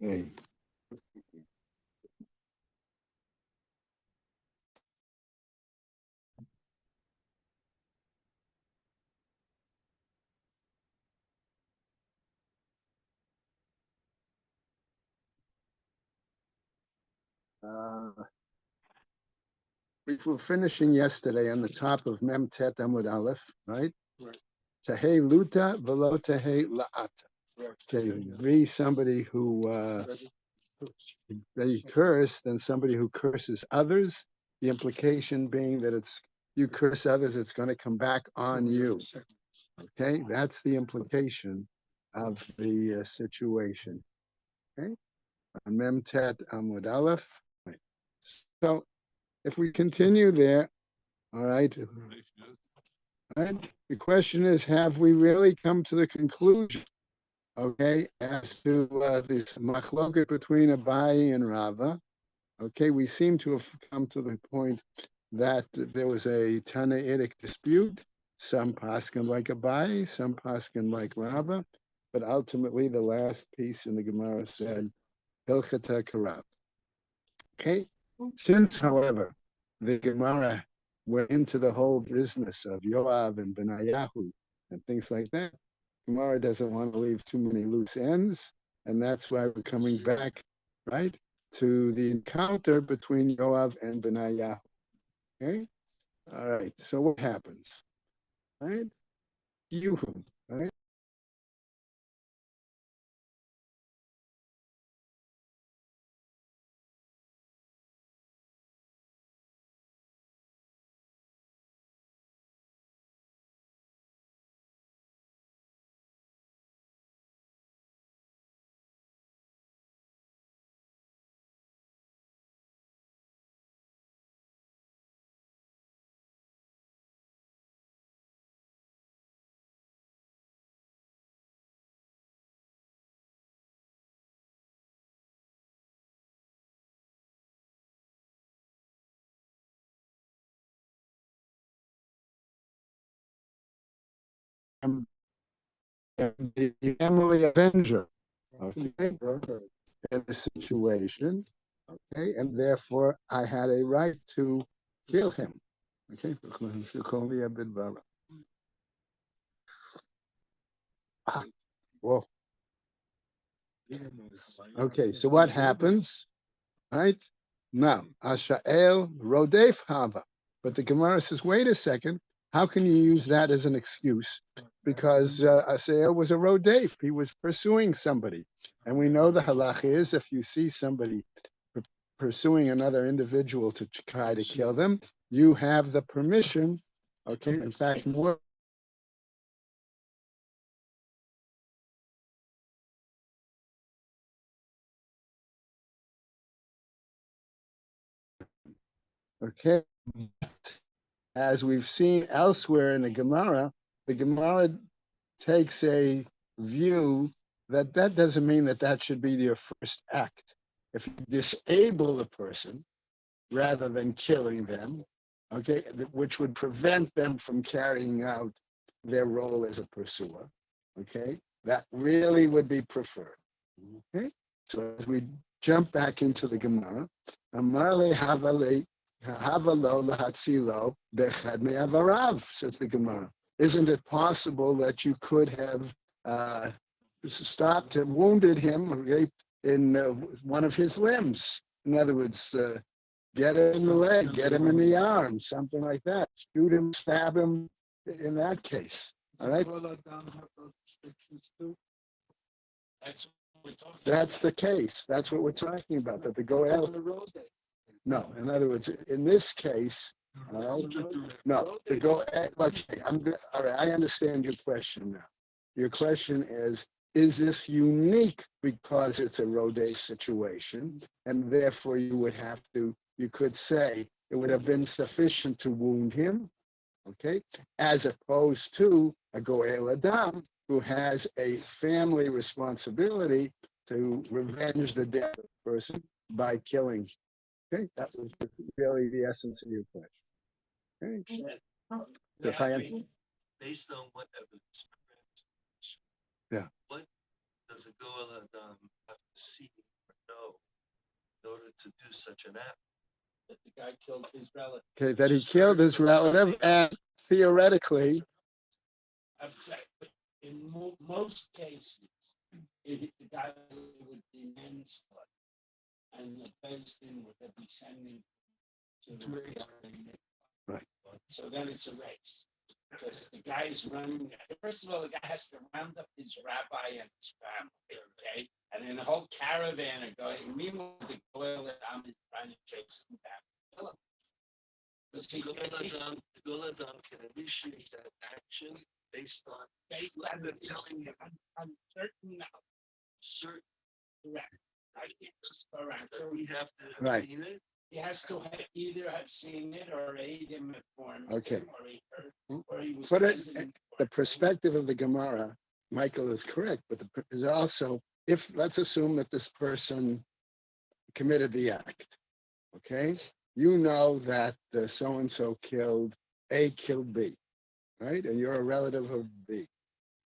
Okay. Uh, we were finishing yesterday on the top of Mem Tet Amud Aleph, right? Tehei luta velo tehei la'ata. Okay, be somebody who they curse than somebody who curses others. The implication being that it's you curse others, it's going to come back on you. Okay, that's the implication of the situation. Okay, Mem Tet Amud Aleph. So if we continue there, all right. Right? The question is, have we really come to the conclusion, okay, as to this machloket between Abaye and Rava? Okay, we seem to have come to the point that there was a Tannaitic dispute. Some paskin like Abaye, some paskin like Rava, but ultimately the last piece in the Gemara said Hilchata Karav. Okay, since, however, the Gemara went into the whole business of Yoav and Benayahu and things like that, Gemara doesn't want to leave too many loose ends, and that's why we're coming back, right, to the encounter between Yoav and Benayahu. Okay, all right. So what happens, right? Yuhu, right? I'm the Emily Avenger, okay, in the situation. Okay, and therefore I had a right to kill him. Okay, well, okay, so what happens? Right now, Ashael Rodef Hava, but the Gemara says, wait a second, how can you use that as an excuse? Because Ashael was a Rodef, he was pursuing somebody, and we know the halach is if you see somebody pursuing another individual to try to kill them, you have the permission. Okay, in fact, more. Okay, as we've seen elsewhere in the Gemara takes a view that that doesn't mean that that should be your first act. If you disable the person rather than killing them, okay, which would prevent them from carrying out their role as a pursuer, okay, that really would be preferred. Okay, so as we jump back into the Gemara, Amarle Havale Havalo Lahatzilo Bechad Me'avarav, says the Gemara. Isn't it possible that you could have stopped and wounded him, okay, in one of his limbs? In other words, get him in the leg, get him in the arm, something like that. Shoot him, stab him in that case. All right. That's the case. That's what we're talking about. That the Goel. No, in other words, in this case, no, the go. Okay, all right. I understand your question now. Your question is this unique because it's a Rode situation, and therefore you would have to, you could say it would have been sufficient to wound him, okay, as opposed to a Goel Adam who has a family responsibility to revenge the death of the person by killing. Okay, that was really the essence of your question. Okay. Based on what evidence? Yeah. What does a Goel Adam have to see in order to do such an act. That the guy killed his relative. Okay, that he killed his relative, and theoretically, in most cases, the guy would be manslaughter, and the Besdin would be sending to the right. So then it's a race. Because the guy's running. First of all, the guy has to round up his rabbi and his family, okay? And then the whole caravan are going. Meanwhile, the Goel Adam is trying to chase him down. Kill him. The Goel Adam can initiate that action based on telling him on certain correct. I can't just go around. that we have to Right. clean it. He has to either have seen it or aid him informed Okay. him, or he heard, or he was Put it present. the perspective of the Gemara. Michael is correct, but is also, if let's assume that this person committed the act, okay? You know that so and so killed A, killed B, right? And you're a relative of B,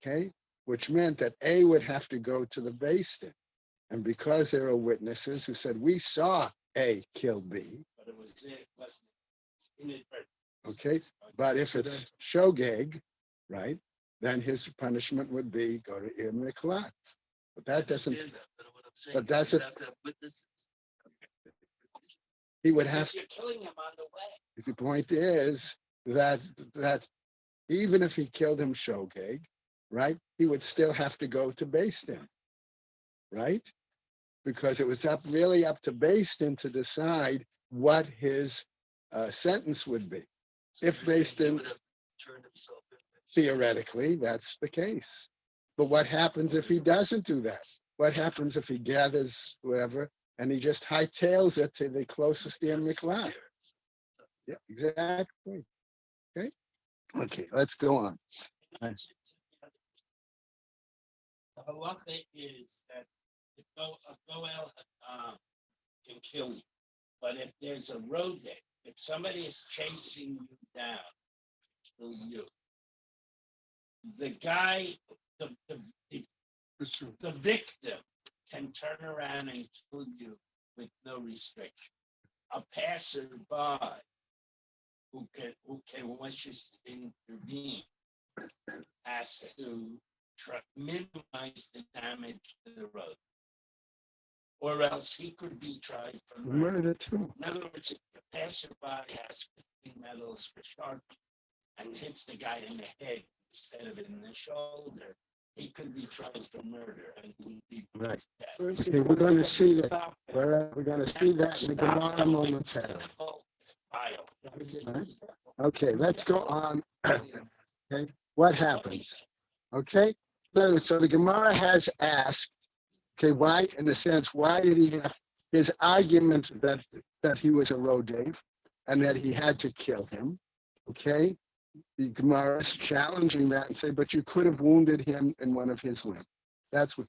okay? Which meant that A would have to go to the Beis Din. And because there are witnesses who said, we saw A kill B. But it wasn't inadvertent. Okay, but if it's shogeg, right, then his punishment would be go to Ir Miklat. But that doesn't, What I'm saying but is that's you it. have to have witnesses. He would have, Because you're killing him on the way. the point is that even if he killed him shogeg, right, he would still have to go to Beis Din, right? Because it was really up to Beis Din to decide what his sentence would be. If Beis He Din, would have turned himself in. theoretically, that's the case. But what happens if he doesn't do that? What happens if he gathers whoever and he just hightails it to the closest Ir Miklat? Yeah, exactly. Okay. Okay, let's go on. The halacha is that a goel can kill you, but if there's a road there, if somebody is chasing you down, kill you. The guy, the victim can turn around and kill you with no restriction. A passerby who wishes to intervene has to minimize the damage to the road, or else he could be tried for murder. Murder too. In other words, if the passerby has 15 medals for sharp and hits the guy in the head instead of in the shoulder, he could be tried for murder and he would be Right. dead. Okay, we're going to see that. We're going to see that in the Gemara momentarily. Right. Okay, let's go on. Okay, what happens? Okay, so the Gemara has asked, okay, why, in a sense, why did he have his argument that he was a Rodev and that he had to kill him? Okay, the Gemara is challenging that and say, but you could have wounded him in one of his limbs. That's what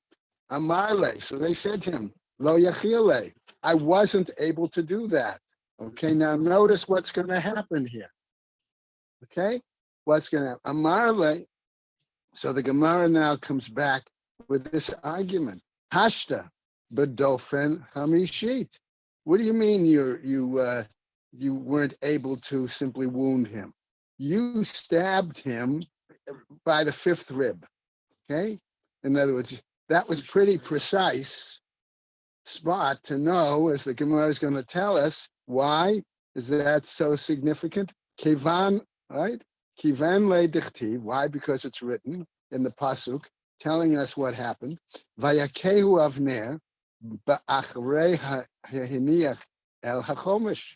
Amarle. So they said to him, Lo Yachile, I wasn't able to do that. Okay, now notice what's going to happen here. Okay, what's going to happen? Amarle. So the Gemara now comes back with this argument. Hashta bedofen hamishit. What do you mean you weren't able to simply wound him? You stabbed him by the fifth rib. Okay, in other words, that was pretty precise spot to know, as the Gemara is going to tell us. Why is that so significant? Kivan, right? Kivan le dichtiv. Why? Because it's written in the pasuk, telling us what happened. Vayakehu avner ba'achrei hahiniach el hachomesh.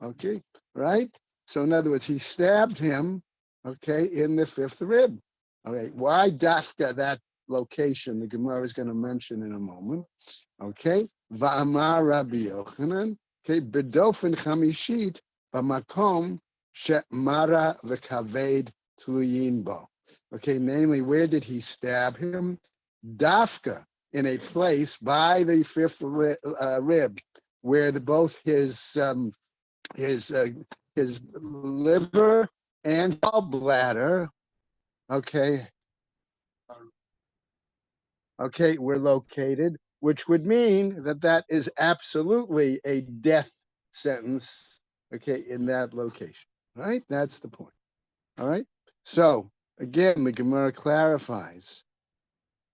Okay, right? So in other words, he stabbed him, okay, in the fifth rib. All right, why dafka that location? The Gemara is going to mention in a moment. Okay, va'amar Rabbi Yochanan. Okay, bedofen chamishit b'makom she'mara v'kaved tluyin bo. Okay, namely, where did he stab him? Dafka, in a place by the fifth rib, where both his liver and gallbladder, okay, were located. which would mean that that is absolutely a death sentence, okay, in that location, right? That's the point, all right? So again, the Gemara clarifies.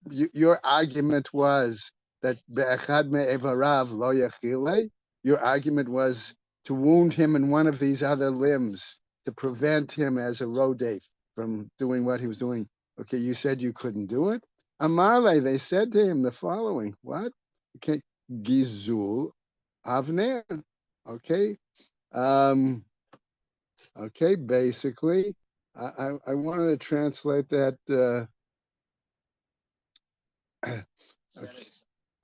Your argument was that be'echad me'evarav lo yachile. Your argument was to wound him in one of these other limbs to prevent him as a rodef from doing what he was doing. Okay, you said you couldn't do it. Amarle, they said to him the following: what? Okay, gizul avner. Okay, um, okay. Basically, I wanted to translate that.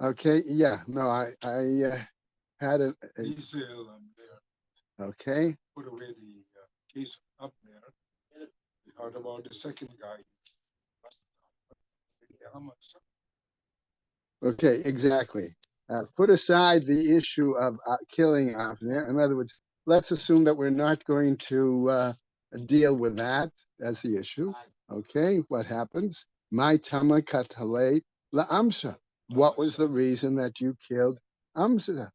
Okay, yeah, no, I had He's there. okay, Put away the case up there. We heard about the second guy. okay, exactly. Put aside the issue of killing Avner. In other words, let's assume that we're not going to deal with that as the issue. Okay, what happens? My tama katale la amsa. What was the reason that you killed Amsa?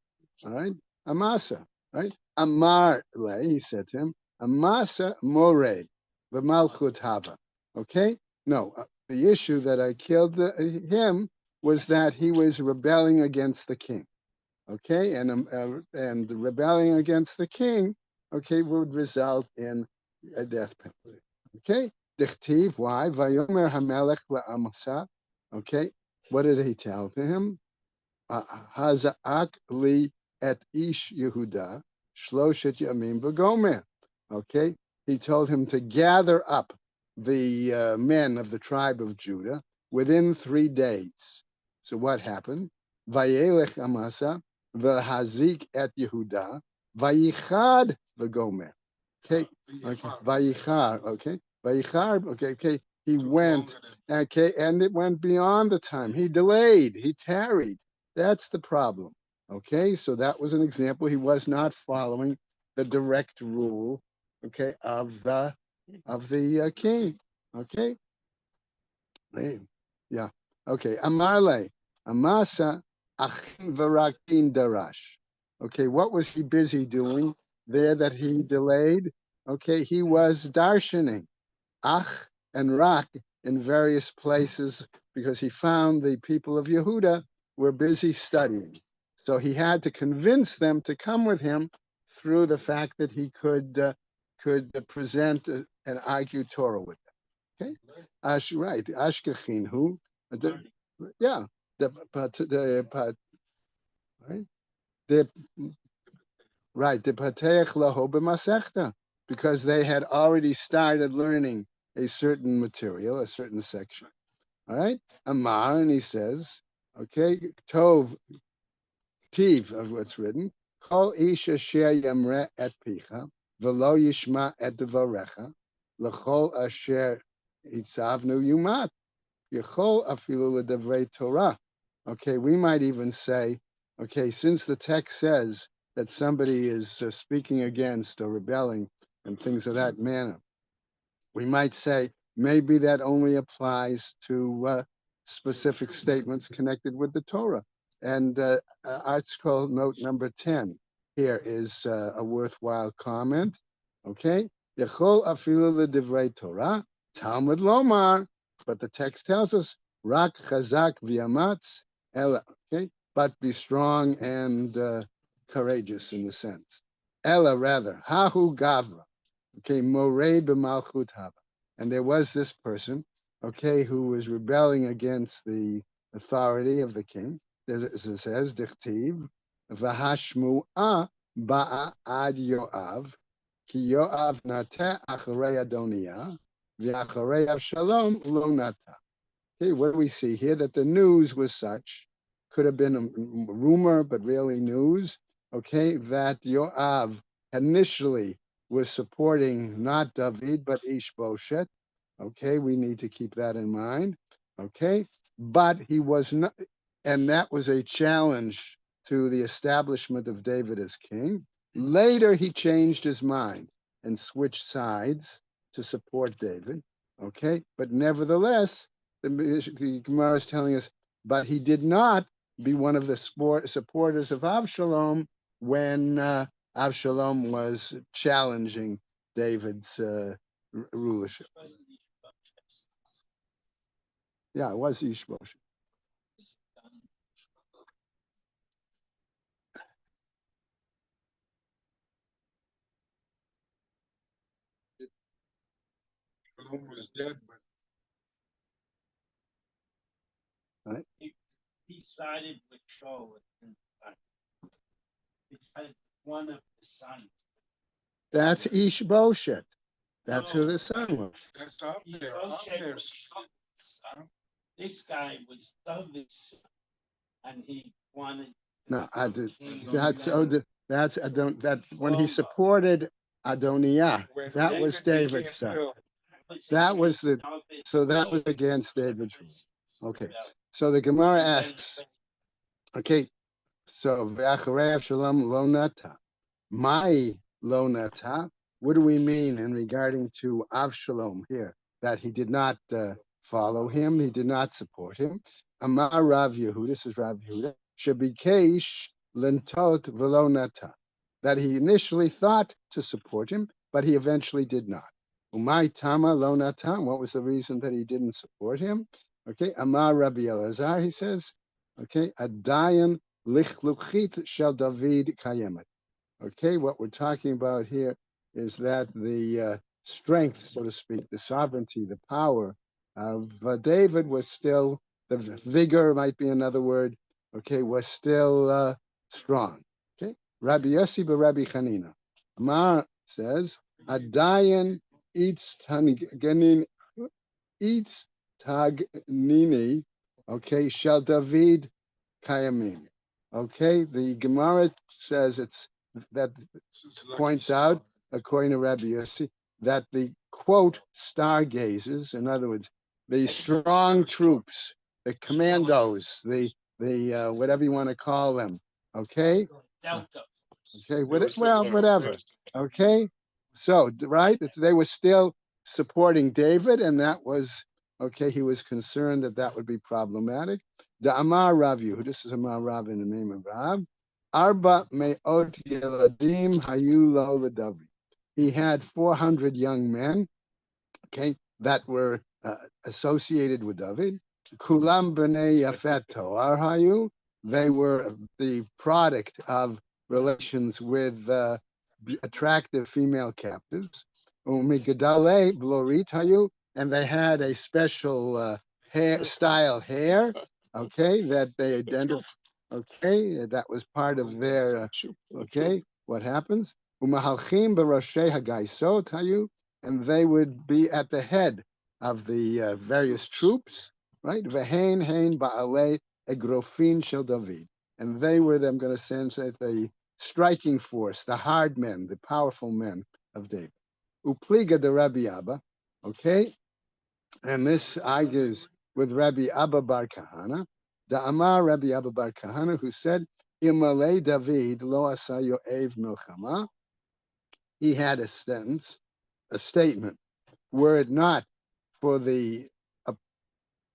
All right, Amasa. Right, Amar le. He said to him, Amasa more v'malchut hava. Okay, no, the issue that I killed him was that he was rebelling against the king. Okay, and rebelling against the king, okay, would result in a death penalty. Okay, dichtiv. Why? Vayomer hamelech la'amasa. Okay, what did he tell to him? Hazak li et ish Yehuda shloshet yamim v'gomer. Okay, he told him to gather up the men of the tribe of Judah within 3 days. So what happened? Vayelech Amasa v'hazik et Yehuda vayichad v'gomer. Okay, okay, vayichar. Okay, vayichar. Okay. He went. Okay, and it went beyond the time. He delayed. He tarried. That's the problem. Okay, so that was an example. He was not following the direct rule, okay, of the king. Okay, yeah. Okay, Amarle, Amasa, Achim Varakin Darash. Okay, what was he busy doing there that he delayed? Okay, he was darshaning. Ach and Rak in various places because he found the people of Yehuda were busy studying. So he had to convince them to come with him through the fact that he could present and argue Torah with them. Okay, right, Ashkechin who, yeah, right, the right, the Pateach Laho b'Masechta, because they had already started learning a certain material, a certain section. All right, Amar, and he says, okay, Tov, Tiv of what's written, Kol ish asher yamre et picha, v'lo yishma et devarecha, l'chol asher itzavnu yumat, yechol afilu l'devrei Torah. Okay, we might even say, okay, since the text says that somebody is speaking against or rebelling and things of that manner, we might say maybe that only applies to specific statements connected with the Torah. And Art Scroll note number 10 here is a worthwhile comment. Okay, Yechol afilu l'divrei Torah, Talmud lomar, but the text tells us rak chazak v'yamatz ella. Okay, but be strong and courageous in the sense. Ella rather, hahu gavra. Okay, Morei b'malchut haba. And there was this person, okay, who was rebelling against the authority of the king. It says, Dichtiv, v'hashmu'a ba'a ad Yoav, ki Yoav nateh acharei Adoniah, v'acharei Avshalom lo nateh. Okay, what do we see here? That the news was such, could have been a rumor, but really news, okay, that Yoav initially was supporting not David, but Ishbosheth. Okay, we need to keep that in mind. Okay, but he was not, and that was a challenge to the establishment of David as king. Later, he changed his mind and switched sides to support David. Okay, but nevertheless, the Gemara is telling us, but he did not be one of the supporters of Avshalom when Avshalom was challenging David's rulership. Yeah, it was Ishbosheth. Shalom was dead, but He sided with Shaul. He sided with one of the sons. That's Ishbosheth. That's who the son was. that's up there, up Ishbosheth there. was Shaul's son. This guy was David's son, and he wanted. No, I did. King That's David. that's Adon. That's when he supported Adoniah. When That was David David's became son. ill, That was against the. David. So that was against David's rule. Okay. So the Gemara And then- asks. Okay. So v'acharei Avshalom lo nata. My lo nata. What do we mean in regarding to Avshalom here? That he did not follow him. He did not support him. Amar Rav Yehuda. This is Rav Yehuda. Shabikesh lentot v'lo nata. That he initially thought to support him, but he eventually did not. Umay tama lo nata. What was the reason that he didn't support him? Okay. Amar Rabbi Elazar. He says. Okay. Adayan lichluchit shel David kayemet. Okay, what we're talking about here is that the strength, so to speak, the sovereignty, the power of David was still, the vigor might be another word, okay, was still strong. Okay, Rabbi Yossi Rabbi Chanina. Amar says, Adayan eats tanganin, eats tagnini, okay, shall David kayamim. Okay, the Gemara says that it's like points out, according to Rabbi Yossi, that the quote stargazers, in other words, the strong troops, the commandos, the whatever you want to call them, okay, Delta. okay, whatever, okay. So right, they were still supporting David, and that was okay. He was concerned that that would be problematic. The Amar Rav Yehuda, this is Amar Rav in the name of Rav. Arba me'ot yeladim hayu lo l'David. He had 400 young men, okay, that were associated with David. Kulam b'nei yafet toar hayu. They were the product of relations with attractive female captives. Umigadale blorit hayu, and they had a special hair, okay, that they identified. Okay, that was part of their. Okay, what happens? Umahalchim b'roshei hagaisot hayu, and they would be at the head of the various troops, right? Vehain hain ba'alei egrofin shel David, and they were, I'm going to translate, the striking force, the hard men, the powerful men of David. Upliga de Rabbi Abba, okay, and this argues with Rabbi Abba Bar Kahana, the Amar Rabbi Abba Bar Kahana, who said, Imalei David lo asa yo'ev milchama. He had a sentence, a statement, were it not for the,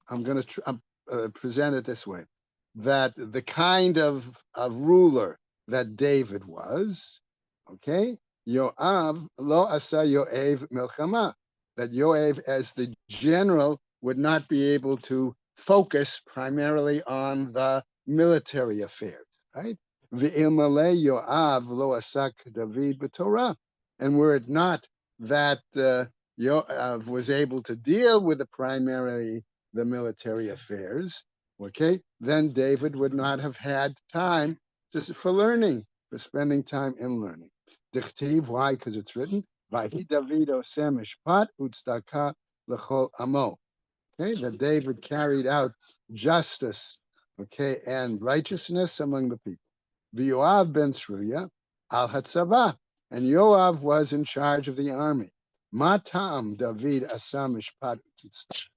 I'm going to present it this way, that the kind of ruler that David was, okay, Yoav lo asa Yoav milchama, that Yoav as the general would not be able to focus primarily on the military affairs, right? V'ilmale Yoav lo asak David b'Torah, and were it not that Yoav was able to deal with the military affairs, okay, then David would not have had time for learning, for spending time in learning. Dichtiv, why? Because it's written, Vahi David oseh mishpat utzdaka l'chol amo. Okay, that David carried out justice, okay, and righteousness among the people. V'Yoav ben Tzruya al hatzavah, and Yoav was in charge of the army. Matam David asa mishpat utzdaka.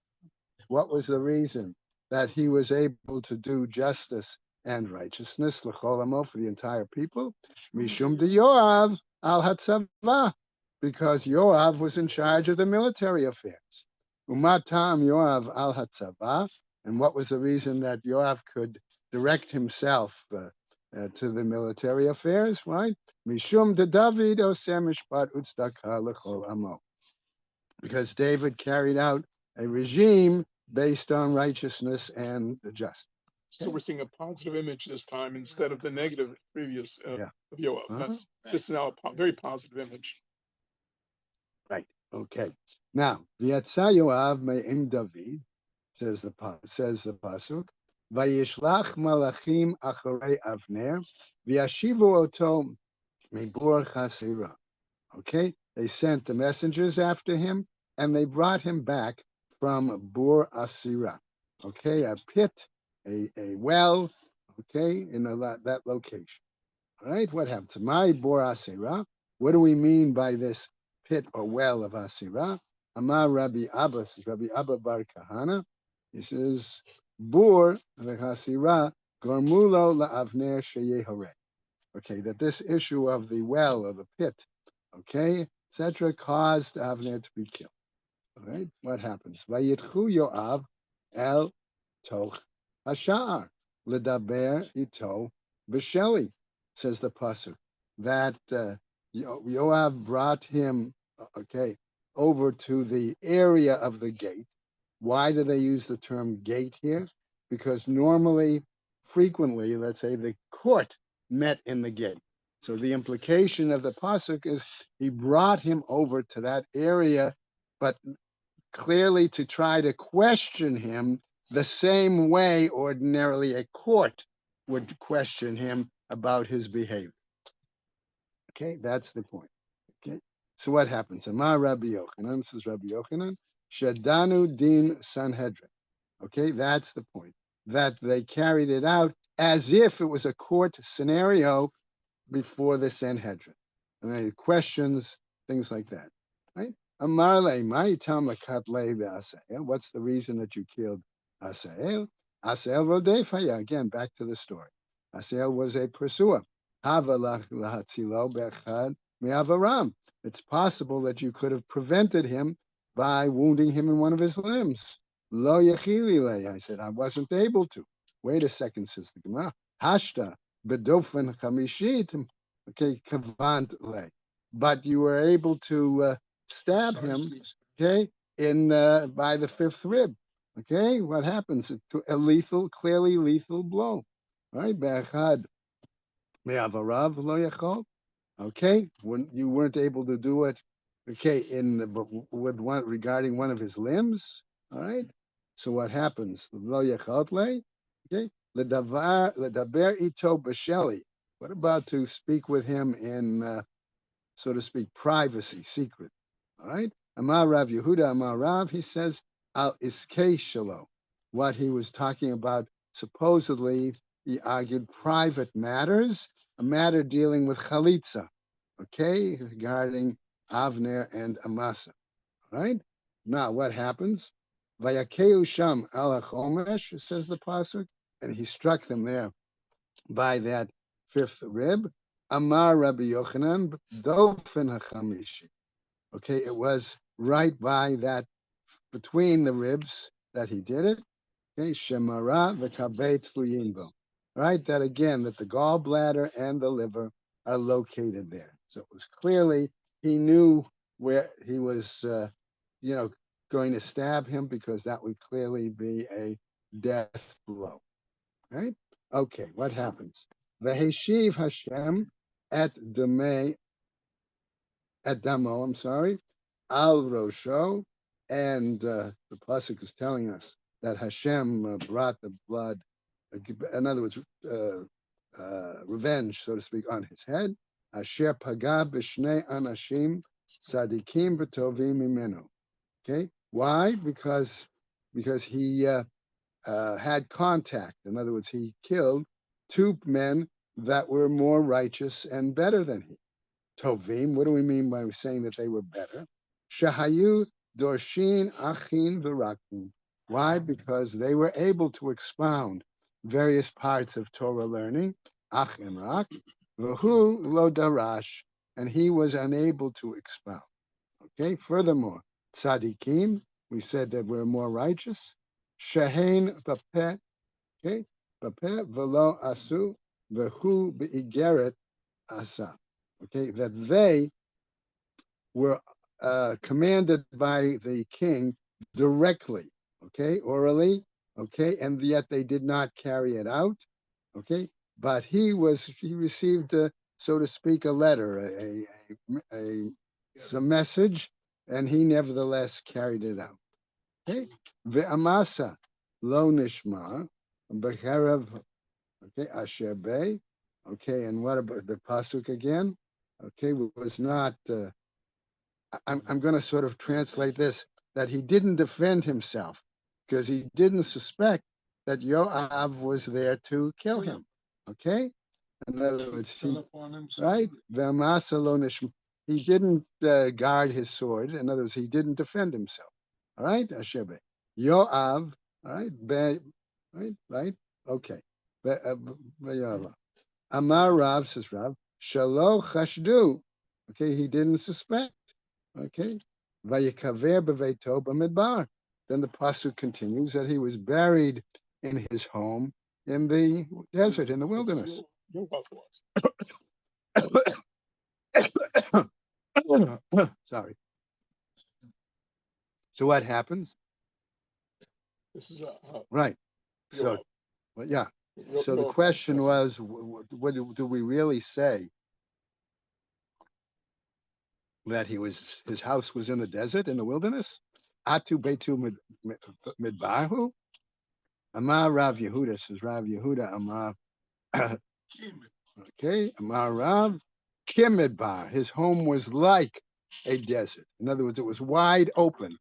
What was the reason that he was able to do justice and righteousness, l'cholamo, for the entire people? Mishum de Yoav al hatzavah, because Yoav was in charge of the military affairs. Umatam Yoav al hatzavah, and what was the reason that Yoav could direct himself to the military affairs, right? Mishum de David oseh mishpat utzdaka lechol amo. Because David carried out a regime based on righteousness and justice. So we're seeing a positive image this time instead of the negative previous Yeah. of Yoav. Uh-huh. This is now a very positive image. Right. Okay. Now, V'yatza Yoav me'im David, says the pasuk. Vayishlach malachim acharei Avner, v'yashivu oto mibur chasira. Okay, they sent the messengers after him, and they brought him back from Bur Asira. Okay, a pit, a well. Okay, in that location. All right, what happens? My Bur Asira. What do we mean by this pit or well of Asira? Amar Rabbi Abba, Rabbi Abba Bar Kahana. He says, Bur Asira Gormulo la'avner sheyehore. Okay, that this issue of the well or the pit, okay, etc., caused Avner to be killed. All right, what happens? Vayitchu Yoav el toch hashar ledaber ito b'sheli, says the pasuk, that Yoav brought him, okay, over to the area of the gate. Why do they use the term gate here? Because normally, frequently, let's say the court met in the gate. So the implication of the pasuk is he brought him over to that area, but clearly to try to question him the same way ordinarily a court would question him about his behavior. Okay, that's the point. Okay, so what happens? Amar Rabbi Yochanan, this is Rabbi Yochanan, Shadanu din Sanhedrin. Okay, that's the point. That they carried it out as if it was a court scenario before the Sanhedrin. And they questions, things like that. Right? Amarle, my Tamakatle Asael. What's the reason that you killed Asael? Asael Rodefaya. Again, back to the story. Asael was a pursuer. It's possible that you could have prevented him by wounding him in one of his limbs. Lo yechilile. I said, I wasn't able to. Wait a second, says the Gemara. Hashta bedofen chamishit. Okay, kavant le. But you were able to stab him, okay, in by the fifth rib. Okay, what happens? A lethal, clearly lethal blow. Right? Be'achad me'avarav lo yachol. Okay, when you weren't able to do it, okay, with one regarding one of his limbs. All right. So what happens? Lo yachotle. Okay. Ledaber ito b'sheli. What about to speak with him in, so to speak, privacy, secret? All right. Amar Rav Yehuda, Amar Rav, he says al iskei shelo. What he was talking about, supposedly, he argued private matters, a matter dealing with chalitza, okay, regarding Avner and Amasa. All right. Now, what happens? Vayakeu sham al hachomesh, says the pasuk, and he struck them there by that fifth rib. Amar Rabbi Yochanan, dofen hachamishi. Okay, it was right by that, between the ribs that he did it. Okay, shemara v'kabei tluyinbo. Right, that again, that the gallbladder and the liver are located there. So it was clearly he knew where he was, going to stab him, because that would clearly be a death blow. Right? Okay, what happens? Veheshiv Hashem at Damo, I'm sorry, al Rosho, and the pasuk is telling us that Hashem brought the blood, in other words, revenge, so to speak, on his head. Asher paga b'shnei anashim tzadikim v'tovim imenu. Okay, why? Because he had contact. In other words, he killed two men that were more righteous and better than he. Tovim, what do we mean by saying that they were better? Shahayu dorshin achin v'rakim. Why? Because they were able to expound various parts of Torah learning, ach and rak, v'hu lo darash, and he was unable to expound. Okay, furthermore, tzadikim, we said that we're more righteous. Shehein bapeh, okay, bapeh velo asu vehu beigeret asa. Okay, that they were commanded by the king directly, okay, orally, okay, and yet they did not carry it out, okay. But he received, so to speak, a letter, a message, and he nevertheless carried it out. Okay, ve'amasa lo nishma b'cherev, okay, asher bay, okay, and what about the pasuk again? Okay, was not. I'm going to sort of translate this, that he didn't defend himself because he didn't suspect that Yoav was there to kill him. Okay? In other words, right? He didn't guard his sword. In other words, he didn't defend himself. All right? Ashebe. Yoav, all right? Right? Okay. Amar Rav, says Rav, Shalo Chashdu. Okay, he didn't suspect. Okay. Vayikaver beveito b'midbar. Then the pasuk continues that he was buried in his home in the desert, in the wilderness. Sorry. So what happens? This is Right. So, well, yeah. So the question was, what do we really say that his house was in the desert, in the wilderness? Atu betu midbahu. Amar Rav Yehuda, says Rav Yehuda. Amar, okay. Amar Rav Kimidbar. His home was like a desert. In other words, it was wide open.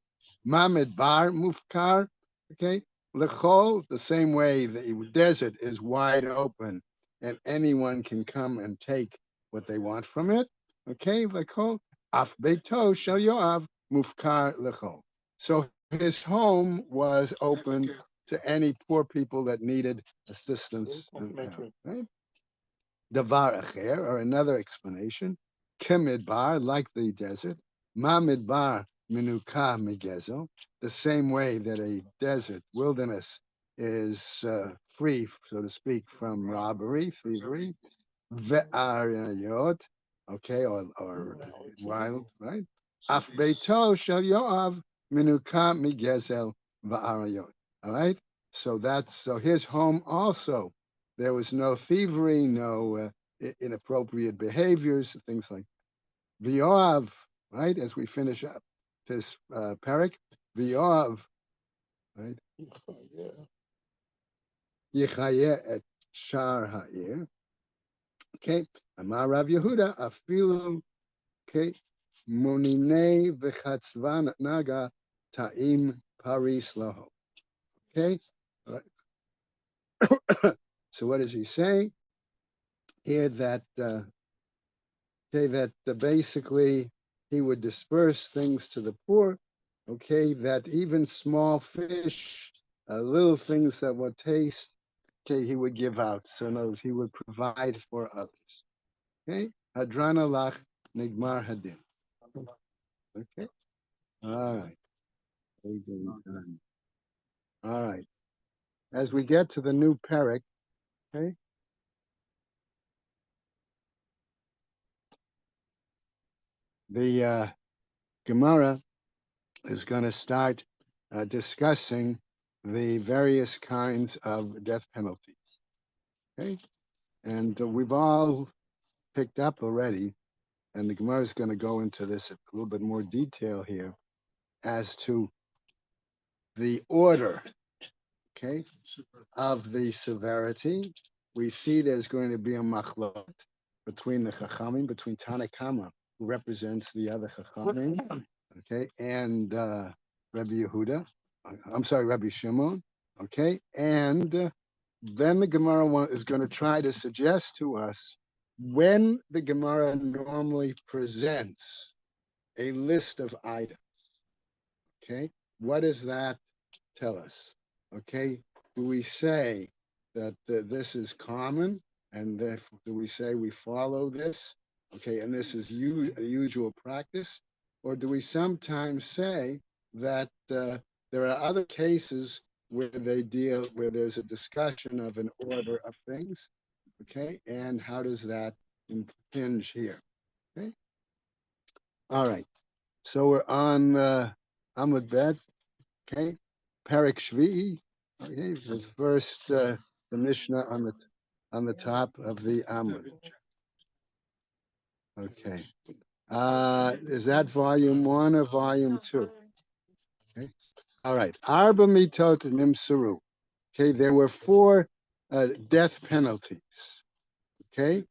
Mamidbar mufkar. Okay. Lechol, the same way the desert is wide open and anyone can come and take what they want from it. Okay. Lechol. Af beito shel Yoav mufkar lechol. So his home was open to any poor people that needed assistance. Right? Davar acher, or another explanation, kemidbar, like the desert, mamidbar minuka migezel, the same way that a desert wilderness is free, so to speak, from robbery, thievery, ve'arayot, okay, or wild, right? Af beito shel Yoav minuka migezel va'arayot. All right, so his home also. There was no thievery, no inappropriate behaviors, things like that. V'yoav, right? As we finish up this parak, v'yoav, right? Yichayeh et shar ha'ir. Okay, Amar Rav Yehuda afilu. Okay, monine v'chatzvan naga ta'im paris laho. Okay, all right. So what does he say here? That okay, that basically he would disperse things to the poor. Okay, that even small fish, little things that would taste, okay, he would give out. So in other words, he would provide for others. Okay, Hadrana lach nigmar hadin. Okay, all right. All right. As we get to the new parak, okay, the Gemara is going to start discussing the various kinds of death penalties. Okay, and we've all picked up already, and the Gemara is going to go into this a little bit more detail here as to the order, okay, of the severity. We see there's going to be a machlot between the Chachamim, between Tanakama, who represents the other Chachamim, okay, and Rabbi Yehuda. I'm sorry, Rabbi Shimon, okay, and then the Gemara is going to try to suggest to us when the Gemara normally presents a list of items. Okay, what does that tell us? Okay, do we say that this is common, and do we say we follow this? Okay, and this is a usual practice, or do we sometimes say that there are other cases where where there's a discussion of an order of things. Okay, and how does that impinge here? Okay, all right. So we're on Amud Bet. Okay, Parak Shvi'i. Okay, the first the Mishnah on the top of the Amud. Okay. Is that volume 1 or volume 2? Okay. All right. Arba mitot nimsaru. Okay, there were 4 death penalties. Okay,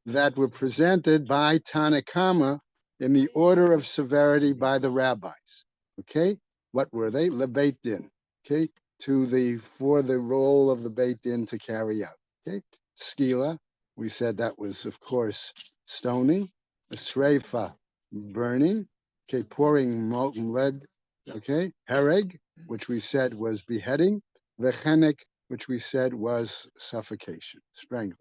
that were presented by Tanakama in the order of severity by the rabbis. Okay, what were they? Lebeit din. Okay, for the role of the Beit Din to carry out. Okay, skila. We said that was, of course, stoning. Sreifa, burning. Okay, pouring molten lead. Okay, hereg, which we said was beheading. Vechenek, which we said was suffocation, strangling.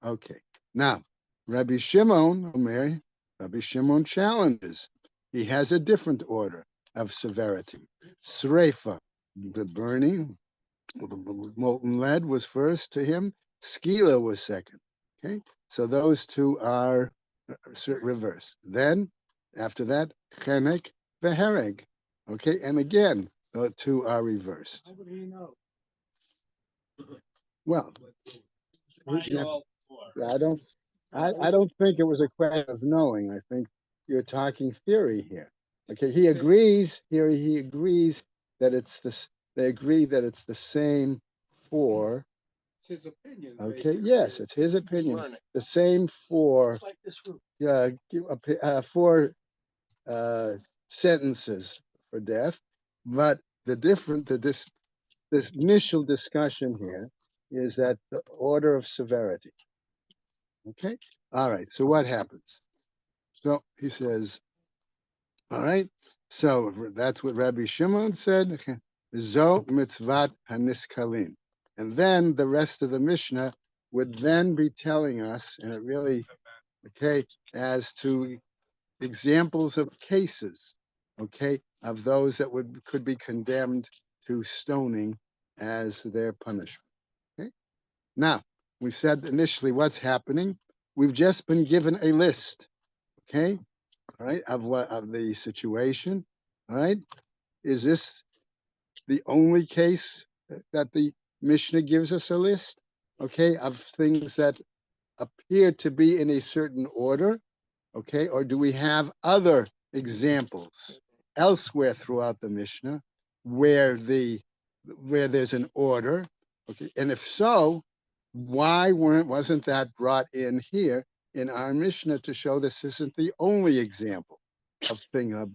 Okay, now Rabbi Shimon, Omer, Rabbi Shimon challenges. He has a different order of severity. Sreifa, the burning, the molten lead was first to him. Skila was second. Okay, so those two are reversed. Then, after that, chenek, vehereg. Okay, and again, the two are reversed. How would he know? Well, Find all 4. I don't think it was a question of knowing. I think you're talking theory here. Okay, he agrees here. He agrees that it's this. They agree that it's the same for. It's his opinion. Okay, basically. yes, it's his opinion. The same for It's like this room. 4 sentences for death, but this initial discussion here is that the order of severity. Okay. All right. So what happens? So he says, all right. So that's what Rabbi Shimon said. Zo mitzvat haniskalin. And then the rest of the Mishnah would then be telling us, and it really, okay, as to examples of cases, okay, of those that could be condemned to stoning as their punishment. Okay. Now, we said initially what's happening. We've just been given a list, okay, all right, of the situation. All right. Is this the only case that the Mishnah gives us a list, okay, of things that appear to be in a certain order, okay, or do we have other examples elsewhere throughout the Mishnah where there's an order, okay, and if so, why wasn't that brought in here in our Mishnah to show this isn't the only example of thing of,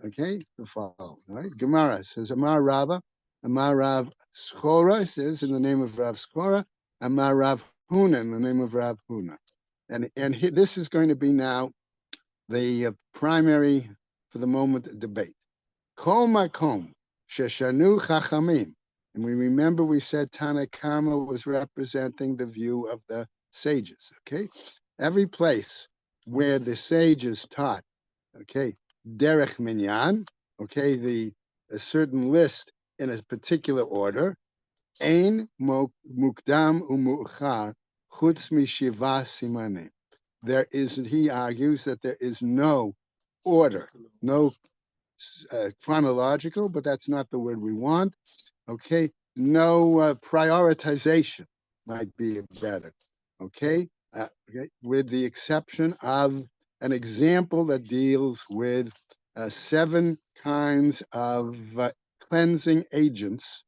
okay, the follow, all right? Gemara says, Amar Rava, Amar Rav Schora, says in the name of Rav Schora, Amar Rav Huna, in the name of Rav Huna. And this is going to be now the primary, for the moment, debate. Kol makom sheshanu chachamim. And we remember we said Tanakama was representing the view of the sages, okay? Every place where the sages taught, okay, derech minyan, okay, a certain list in a particular order, ein mukdam umu'char chutz mishiva simanim. He argues that there is no order, no chronological, but that's not the word we want. Okay, no prioritization might be better. Okay, with the exception of an example that deals with 7 kinds of cleansing agents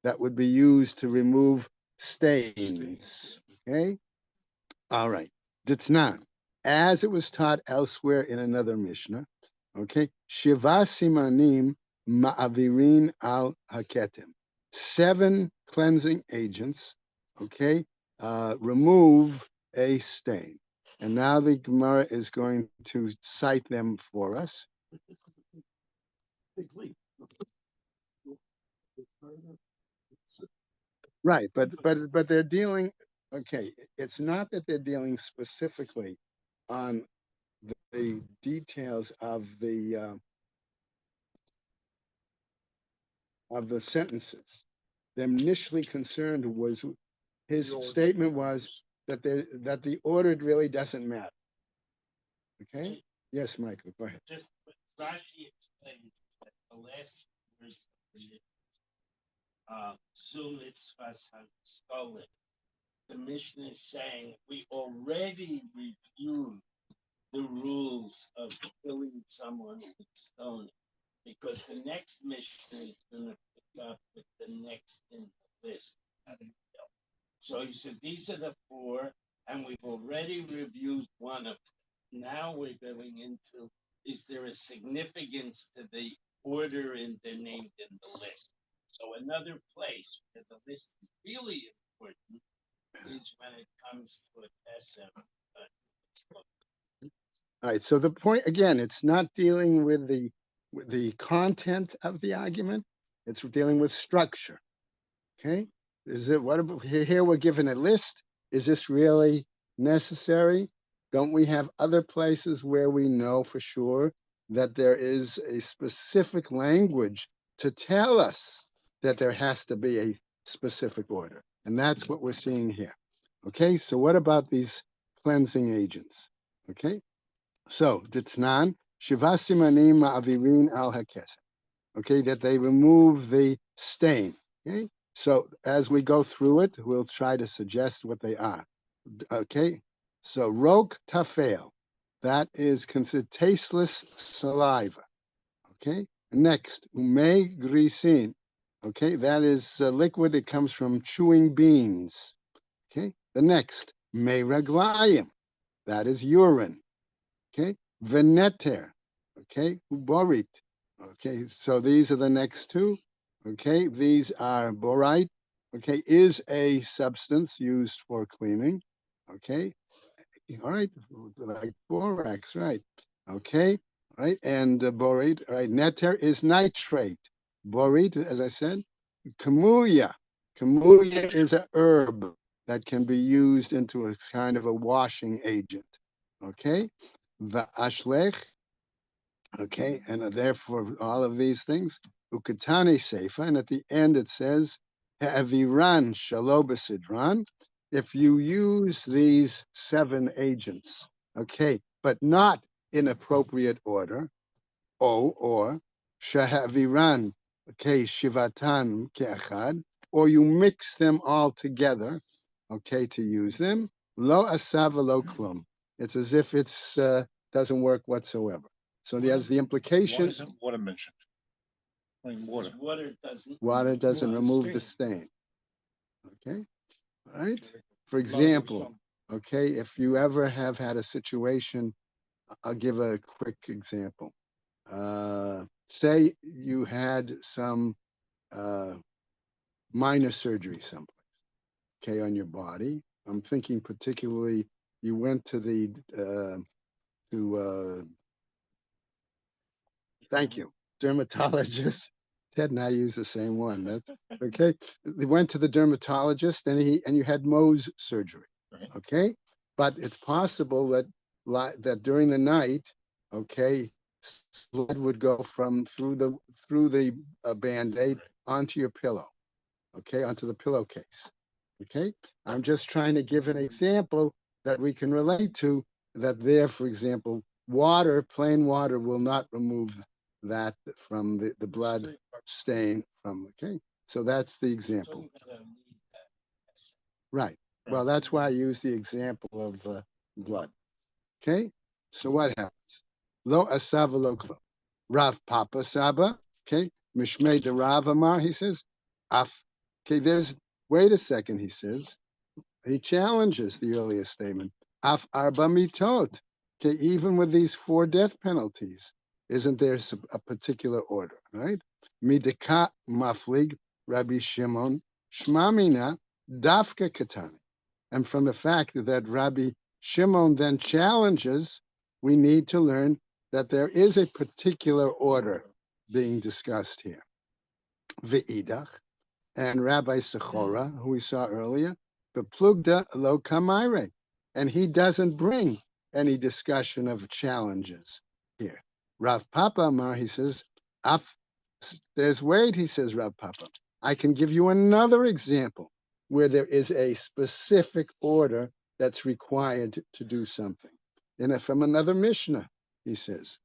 that would be used to remove stains. Okay, all right. Ditnan, as it was taught elsewhere in another Mishnah. Okay, Shiva simanim ma'avirin al haketim. 7 cleansing agents, okay, remove a stain. And now the Gemara is going to cite them for us. Big leap. Right, but they're dealing. Okay, it's not that they're dealing specifically on the details of the sentences. initially concerned was, his The order. statement was that the order really doesn't matter. Okay? Yes, Michael, go ahead. Just what Rashi explains that the last words of the Zumitzvahs HaSkolim, the Mishnah is saying we already reviewed the rules of killing someone with stoning, because the next Mishnah is going to pick up with the next in the list. So he said these are the four, and we've already reviewed one of them. Now we're going into, is there a significance to the order in the named in the list? So another place where the list is really important is when it comes to a TSM. All right, so the point, again, it's not dealing with the content of the argument, it's dealing with structure. Okay? Is it, what about here we're given a list? Is this really necessary? Don't we have other places where we know for sure that there is a specific language to tell us that there has to be a specific order? And that's what we're seeing here. Okay, so what about these cleansing agents? Okay, so Ditznan, Shiva Simanim Ma'avirin al Hakesed. Okay, that they remove the stain. Okay, so as we go through it, we'll try to suggest what they are. Okay, so Rok Tafel, that is considered tasteless saliva. Okay, next, Ume Grisin. Okay, that is a liquid that comes from chewing beans. Okay, the next, Me Raglayim, that is urine. Okay, Veneter. Okay, Uborit. Okay, so these are the next two. Okay, these are borite. Okay, is a substance used for cleaning. Okay, all right, like borax, right? Okay, all right, and borate, all right. Neter is nitrate. Borate, as I said, camellia. Camellia is a herb that can be used into a kind of a washing agent. Okay, the ashlech. Okay, and therefore all of these things, ukatane seifa, and at the end it says, ha'aviran shalobasidran, if you use these 7 agents, okay, but not in appropriate order, or shahaviran, okay, shivatan ke'achad, or you mix them all together, okay, to use them, lo asava lo klum. It's as if it's doesn't work whatsoever. So there's the Why implication, isn't water mentioned? Plain water. Water doesn't remove the stain. Okay, all right. For example, okay, if you ever have had a situation, I'll give a quick example. Say you had some minor surgery someplace, okay, on your body. I'm thinking particularly you went to the thank you, dermatologist. Ted and I use the same one. That's okay. They went to the dermatologist and you had Mohs surgery. Right. Okay, but it's possible that during the night, okay, blood would go from through the band-aid onto your pillow, okay, onto the pillowcase. Okay, I'm just trying to give an example that we can relate to. That there, for example, water, plain water, will not remove that from the blood stain from. Okay, so that's the example. Right. Well, that's why I use the example of blood. Okay, so what happens? Lo asava lo klo. Rav Papa Saba. Okay, Mishmei de Rav Amar. He says, af. Okay, wait a second. He says, he challenges the earlier statement. Af arba mitot. Okay, even with these 4 death penalties, isn't there a particular order, right? Midika maflig Rabbi Shimon shmamina dafka katani. And from the fact that Rabbi Shimon then challenges, we need to learn that there is a particular order being discussed here. Ve'idach, and Rabbi Sechora, who we saw earlier, beplugda lo kamaire, and he doesn't bring any discussion of challenges here. Rav Papa Amar, he says, there's weight, he says, Rav Papa. I can give you another example where there is a specific order that's required to do something. And from another Mishnah, he says,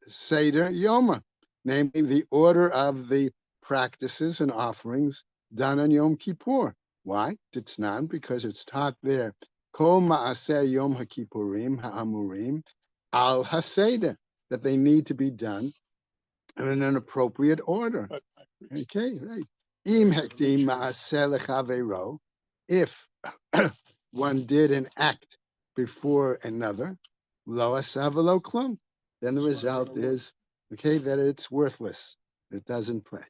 Seder Yoma, namely the order of the practices and offerings done on Yom Kippur. Why? Ditznan, because it's taught there. Kol ma'aseh Yom HaKippurim ha'amurim al haseder, that they need to be done in an appropriate order. Okay, right. Im hekdim ma'aseh lechavero, if one did an act before another, lo asav v'lo klum, then the result is, okay, that it's worthless. It doesn't pray.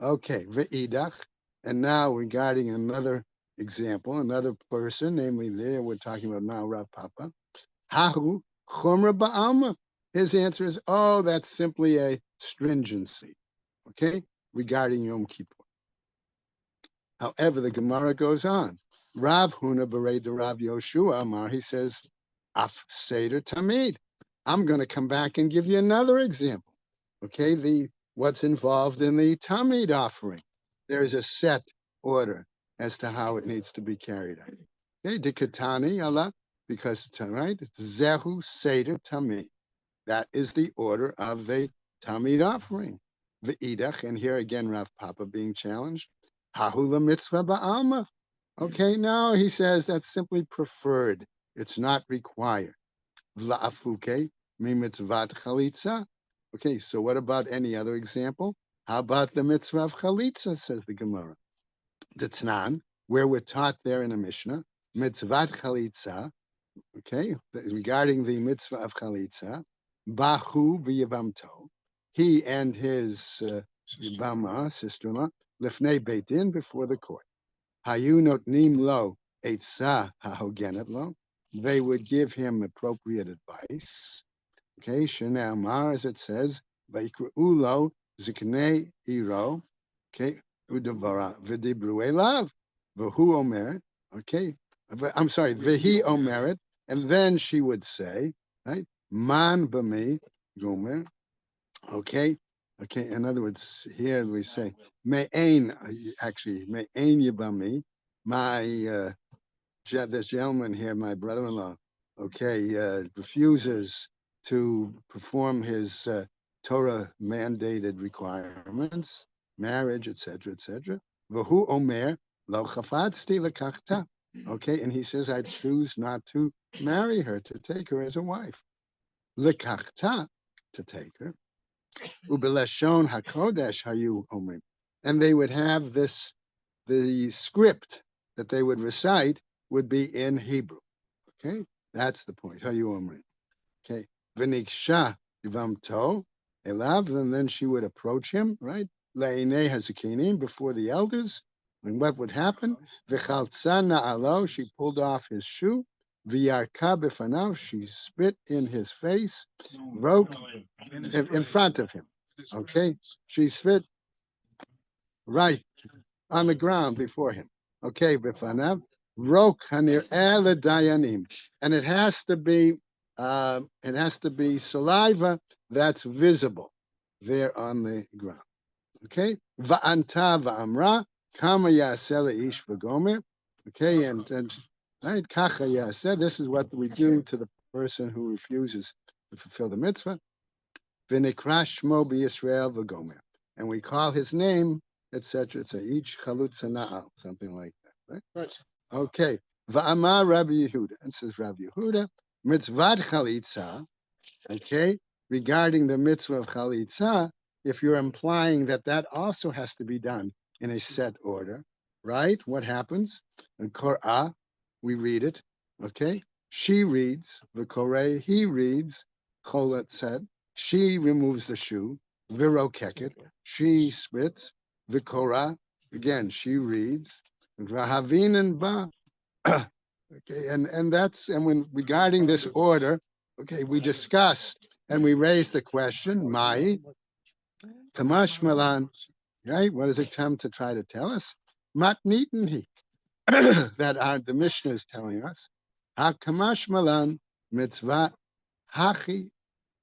Okay, ve'idach, and now regarding another example, another person, namely there, we're talking about now Rav Papa, hahu chumra ba'alma. His answer is, oh, that's simply a stringency, okay, regarding Yom Kippur. However, the Gemara goes on. Rav Huna Berei de Rav Yoshua Amar, he says, Af Seder Tamid. I'm going to come back and give you another example. Okay, what's involved in the Tamid offering. There is a set order as to how it needs to be carried out. Okay, Dikatani Allah, because it's right, it's Zehu Seder Tamid. That is the order of the Tamid offering. The Idach, and here again Rav Papa being challenged. Hahula mitzvah ba'alma. Okay, now he says that's simply preferred. It's not required. Vla'afuke mi mitzvat chalitza. Okay, so what about any other example? How about the mitzvah of chalitza, says the Gemara. Ditznan, where we're taught there in the Mishnah, mitzvat chalitza, okay, regarding the mitzvah of chalitza, bahu v'yavamto, he and his yavama, sister-in-law, lifnei beit din, before the court. Hayu notnim lo eitzah hahogenet lo, they would give him appropriate advice. Okay, Shnei Amar, as it says, vayikru lo ziknei iro, okay, udavara v'dibru elav, v'hu omer, okay, I'm sorry, v'hi omeret, and then she would say, right, man b'mi gomer, okay, okay, in other words, here we say, me'ain, actually, me'ain yibami, my, this gentleman here, my brother-in-law, okay, refuses to perform his Torah mandated requirements, marriage, etc., etc. V'hu omer lo chafatzti lekachta. Okay, and he says, I choose not to marry her, to take her as a wife. Lekachta, to take her. Ubelashon hakodesh hayu omrim. And they would have this, the script that they would recite would be in Hebrew. Okay, that's the point. Hayu omrim. Okay, v'niksha yivamto elav, and then she would approach him, right? Le'inei hazakinim, before the elders. And what would happen? V'chaltza na'alo, she pulled off his shoe. V'yarka b'fanav, she spit in his face, broke in front of him. Okay, she spit right on the ground before him. Okay, b'fanav, rok hanir el dayanim, and it has to be saliva that's visible there on the ground. Okay, va'anta va'amra kama yaseh ish v'gomer. Okay, and right, kacha yaseh. This is what we do to the person who refuses to fulfill the mitzvah. V'nikra shmo b'Yisrael v'gomer, and we call his name, etc. It's each chalutza na'al, something like that. Right? Okay. Va'amar Rabbi Yehuda, and says Rabbi Yehuda, mitzvat chalitza. Okay, regarding the mitzvah of chalitza, if you're implying that that also has to be done in a set order, right? What happens? In Korah, we read it. Okay, she reads. V'koreh, he reads. Cholet said. She removes the shoe. Virokeket, she spits. V'korah, again, she reads. V'havin and ba. Okay, and when regarding this order, okay, we discussed and we raised the question, Mai, Kamash Malan, right? What does it come to try to tell us? Matnitin that the Mishnah is telling us. Ha Kamash Malan mitzvah hachi,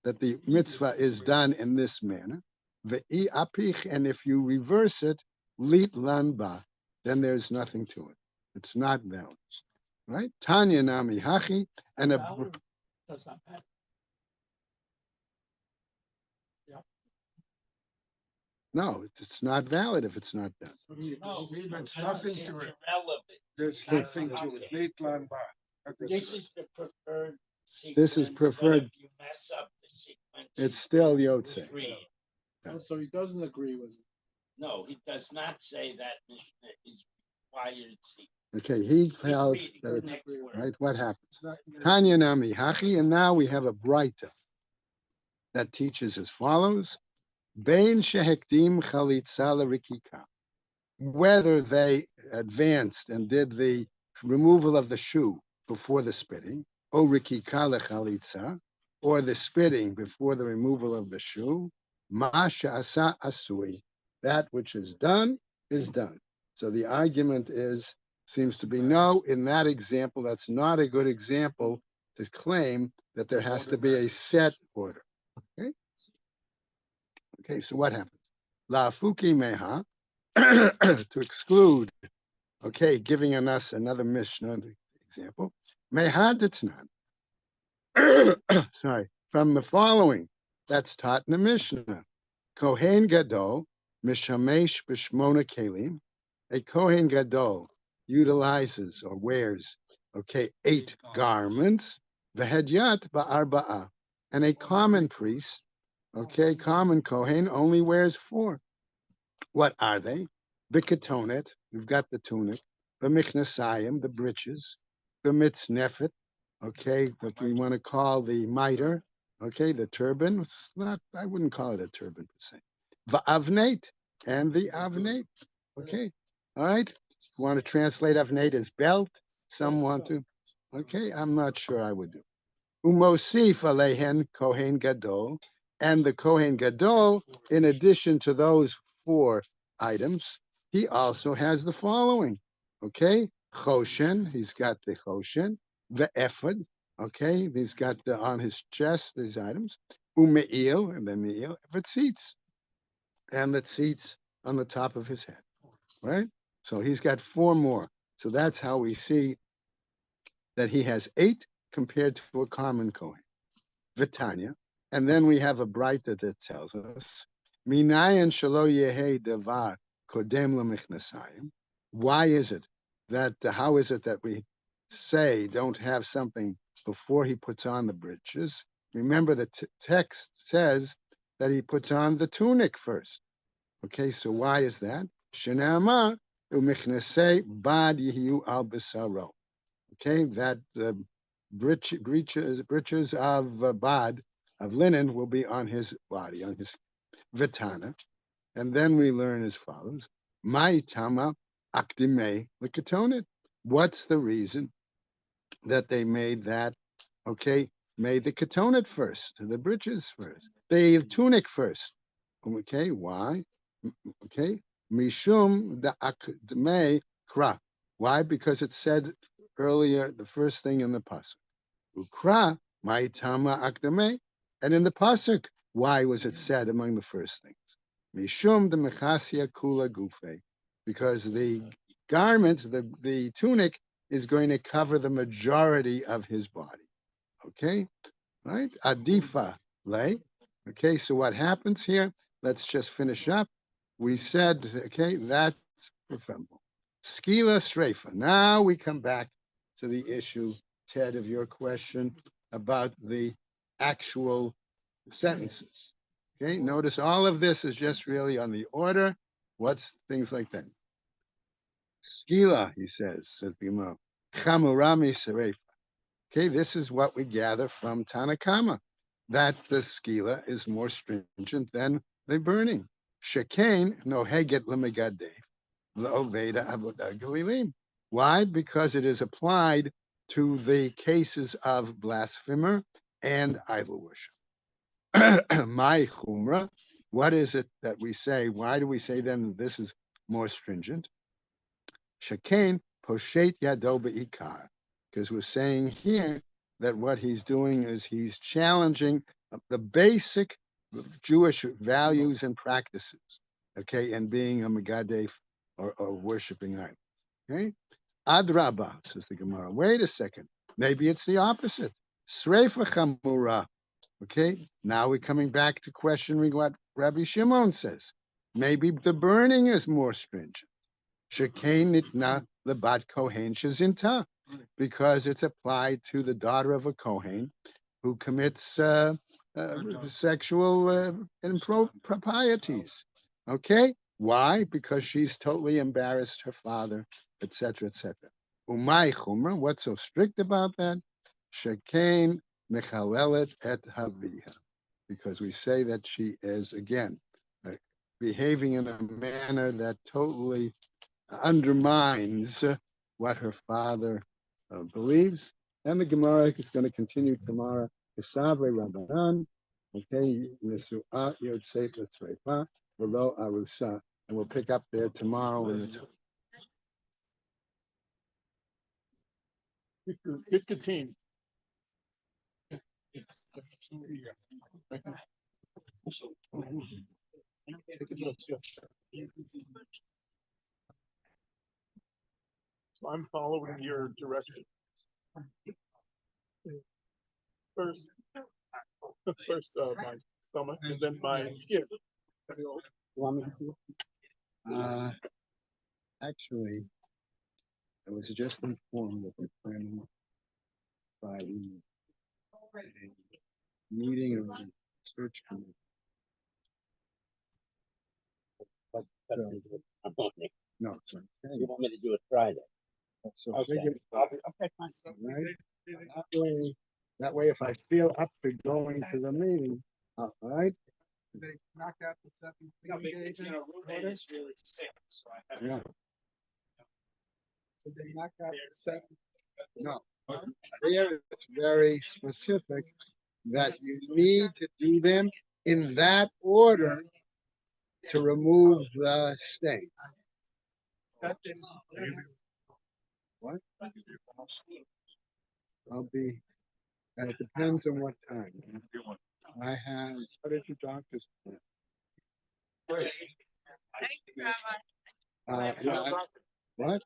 that the mitzvah is done in this manner. Ve'i apich, and if you reverse it, lit lanba, then there's nothing to it. It's not valid. Right? Tanya nami hachi, and Does not matter. no, it's not valid if it's not done. No, There's it's nothing to it. irrelevant. There's It's not nothing to it. okay. Late land bar. This is the preferred sequence. This is but preferred. If you mess up the sequence, It's you still can Yotze. free it. So he doesn't agree with it. No, he does not say that Mishnah is required sequence. Okay, he Keep tells reading that the it's next word. right. What happens? Tanya nami hachi, and now we have a Braita that teaches as follows: Bein shehekdim chalitza l'rikika. Whether they advanced and did the removal of the shoe before the spitting, o rikika lechalitza, or the spitting before the removal of the shoe, masha asa asui. That which is done is done. So the argument seems to be no. In that example, that's not a good example to claim that there has to be a set order. Okay. Okay. So what happens? La fuki meha to exclude. Okay, giving us another Mishnah example. Mehaditnan. Sorry, from the following. That's taught in the Mishnah. Kohen Gadol, Mishamesh Bishmona Kelim. A Kohen Gadol utilizes or wears, 8 garments. Vehedyat ba'arba'a. And a common priest, common Kohen only wears 4. What are they? Bikatonet, we've got the tunic. B'michnasayim, the breeches. B'mitznefet, what we want to call the mitre. The turban. It's not, I wouldn't call it a turban per se. Va'avnate, and the avnate. Okay, all right. Want to translate avnate as belt? Some want to. Okay, I'm not sure I would do. Umosif alehen Kohen Gadol, and the Kohen Gadol, in addition to those 4 items, he also has the following. Choshen, he's got the Choshen, the ephod, he's got on his chest these items, umeil, and the meil, seats, and the seats on the top of his head, right? So he's got 4 more. So that's how we see that he has 8 compared to a common Kohen. Vitanya. And then we have a Braita that tells us, Minayan shalo yehe davar kodem lemichnasayim. Why is it that, how is it that we say don't have something before he puts on the breeches? Remember the text says that he puts on the tunic first. So why is that? Shenama umichnasei bad yihiu al besaro. That breeches of bad, of linen, will be on his body, on his vitana. And then we learn as follows: Mai tama akdime likatonit. What's the reason that they made that? Made the katonet first, the breeches first, the tunic first. Why? Mishum da akdime kra. Why? Because it said earlier, the first thing in the pasuk. Ukra, ma'itama akdame. And in the pasuk, why was it said among the first things? Mishum the mechasia kula gufe. Because the garment, the tunic, is going to cover the majority of his body. Right? Adifa lay. So what happens here? Let's just finish up. We said, that's preferable. Skila Streifa. Now we come back to the issue, Ted, of your question about the actual sentences. Notice all of this is just really on the order. What's things like that? Skila, he says Gemara. Chamurami Serefa. This is what we gather from Tanakama, that the skila is more stringent than the burning. Shekain no heget lemegadev. Why? Because it is applied to the cases of blasphemer and idol worship. My chumra, what is it that we say? Why do we say then that this is more stringent? Shekain poshet yado beikar, because we're saying here that what he's doing is he's challenging the basic Jewish values and practices, okay, and being a Megadef or worshiping idols. Okay, Adraba, says the Gemara. Wait a second. Maybe it's the opposite. Sreifa chamura. Okay, now we're coming back to questioning what Rabbi Shimon says. Maybe the burning is more stringent. Shekain nitna lebat kohen shezinta, because it's applied to the daughter of a kohen who commits sexual improprieties. Okay, why? Because she's totally embarrassed her father, etc., etc. Umay chumra. What's so strict about that? Shekain mechalelet et haviha, because we say that she is again behaving in a manner that totally undermines what her father believes. And the Gemara is going to continue tomorrow. Kisavre Rabbanan, okay, Nisu'ah Yod Sefer Tzreifa, below Arusa. And we'll pick up there tomorrow. Good team. So I'm following your direction. First, my stomach, and then my ear. Actually, I was just informed that we're planning Friday a meeting of the search committee. No, sorry. You want me to do it Friday? So Okay. figured, Okay, fine. right? That way, if I feel up to going to the meeting, all right? They knock out the seven. No, because, you know, Ruben is really sick, so I have. Yeah. Did they knock out the seven? No, there it's very specific that you need to do them in that order to remove the stains. What? I'll be, and it depends on what time. I have, what is your doctor's plan? Yeah, what?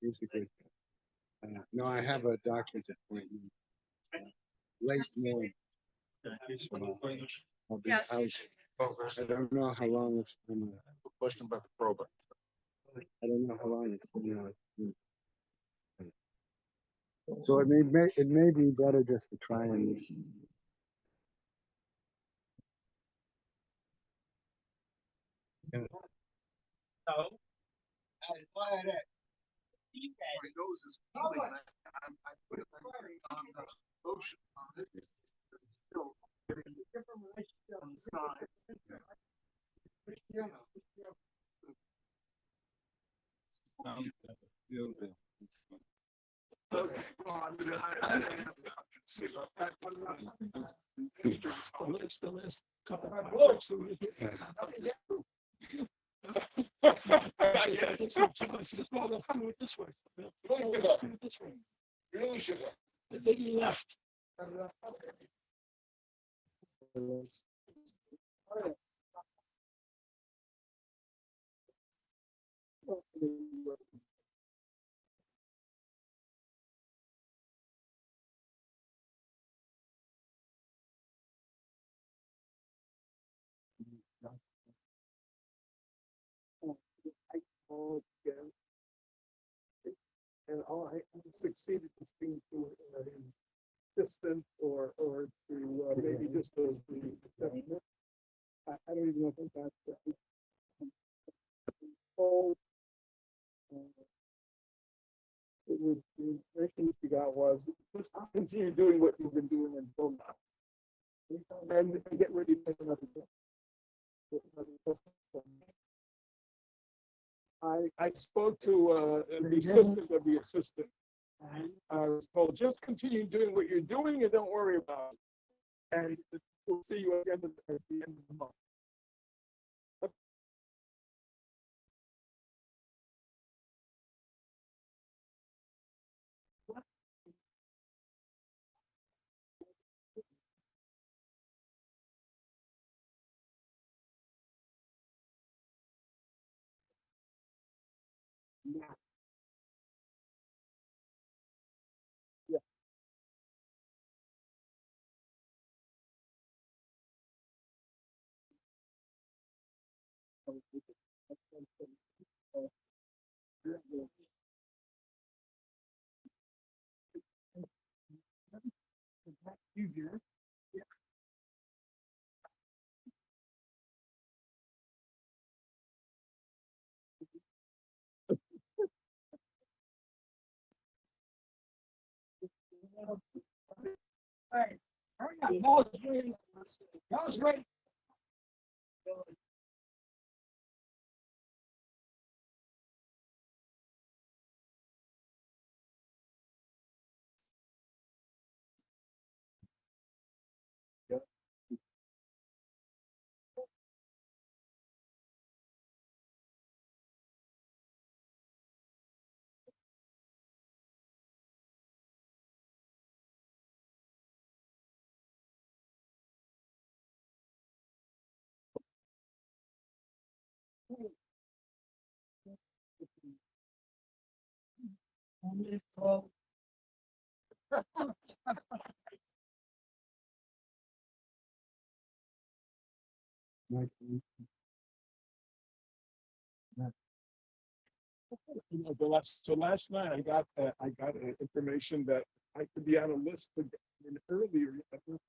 He's a good guy. No, I have a doctor's appointment late morning. So I'll be out. I don't know how long it's gonna. Question about the probe. I don't know how long it's gonna. So it may be better just to try and. No. My nose is bleeding. I put it on the lotion on it. It's still getting on the side. Okay, well, I have to see about that. The last couple of books. This way. Really should have. I think he left. And all I succeeded in speaking to his assistant or to maybe just as the receptionist. I don't even know if that's oh, it was the information she got was just continue doing what you've been doing until now. And get ready to take another test. I spoke to the assistant of the assistant. I was told, just continue doing what you're doing and don't worry about it. And we'll see you again at the end of the month. Yeah. Yeah. Easier. Hey, hurry up. Y'all's ready. So last night I got information that I could be on a list to get in earlier. I think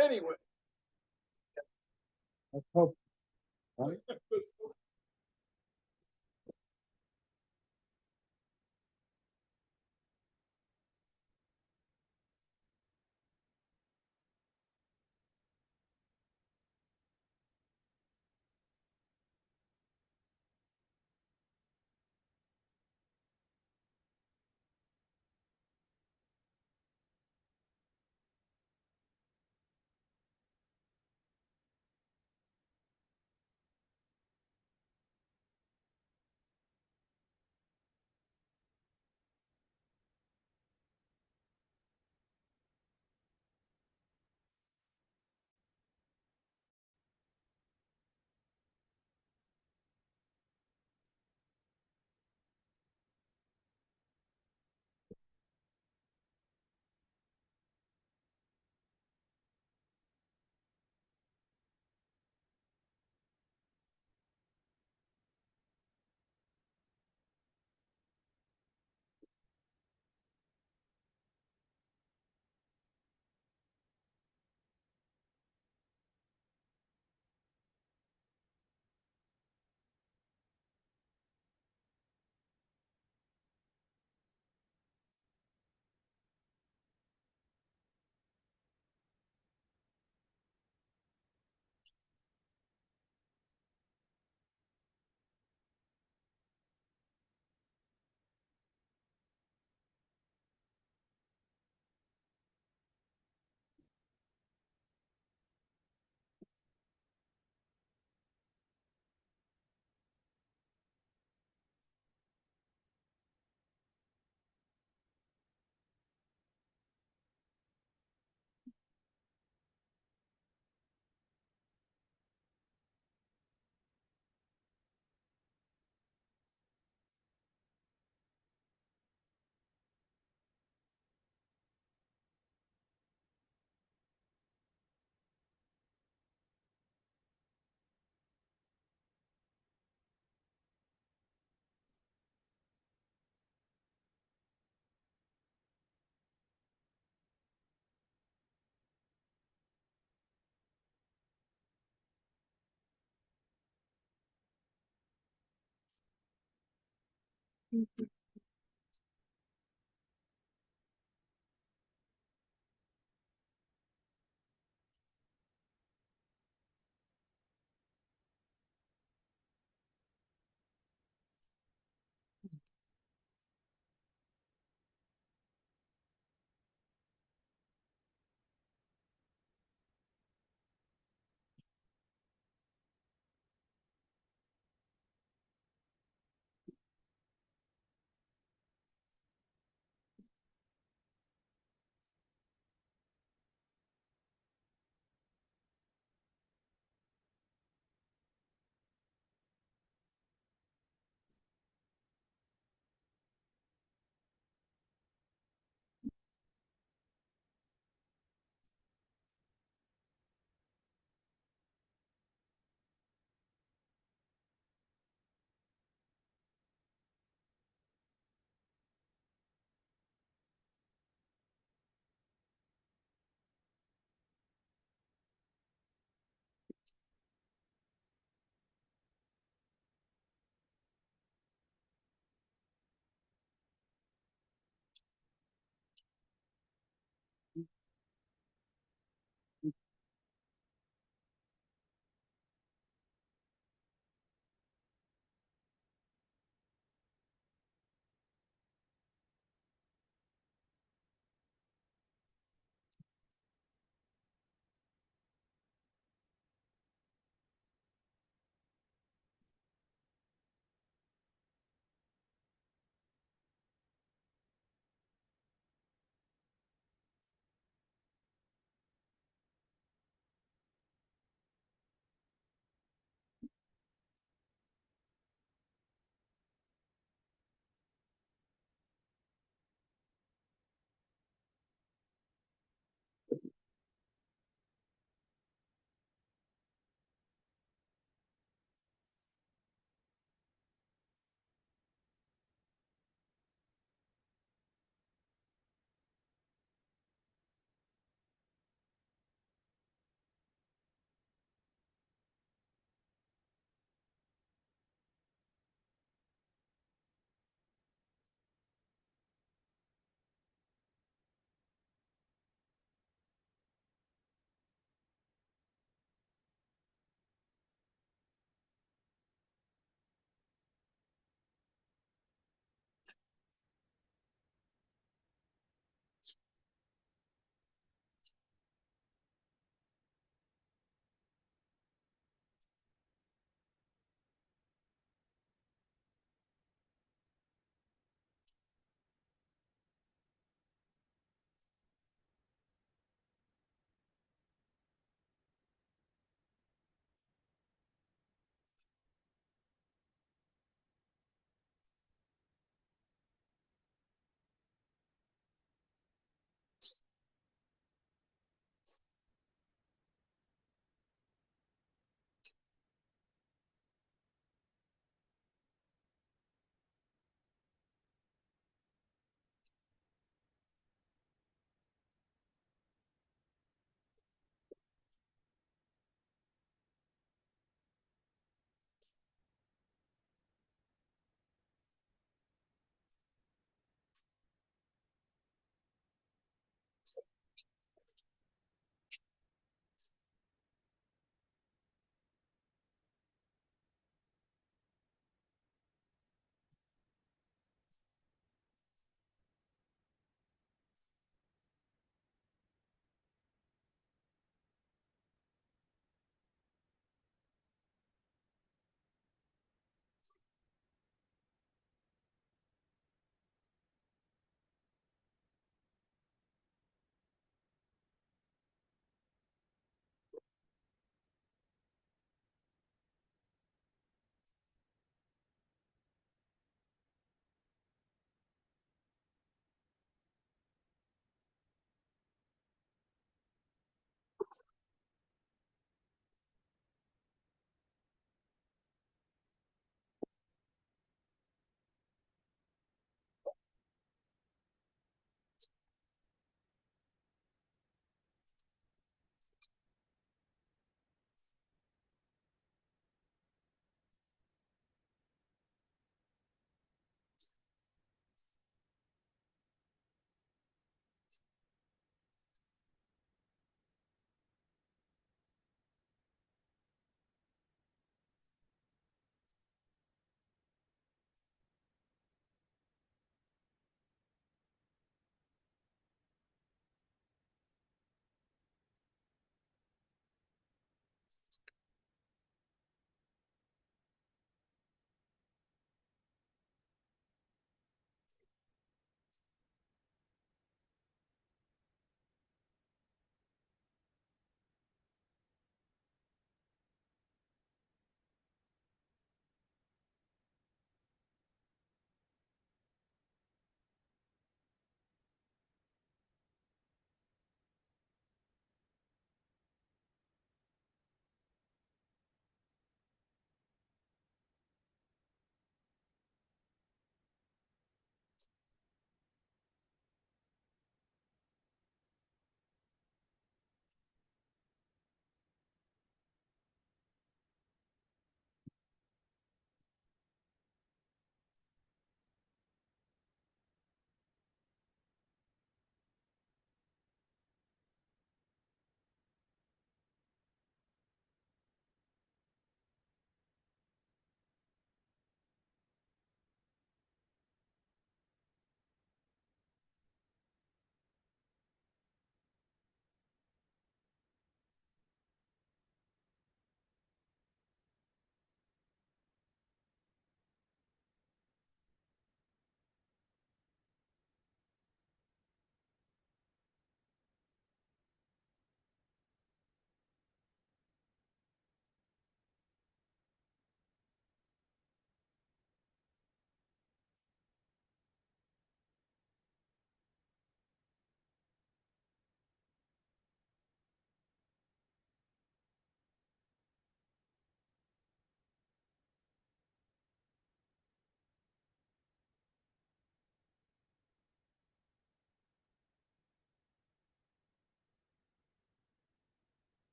anyway. Let's hope, right?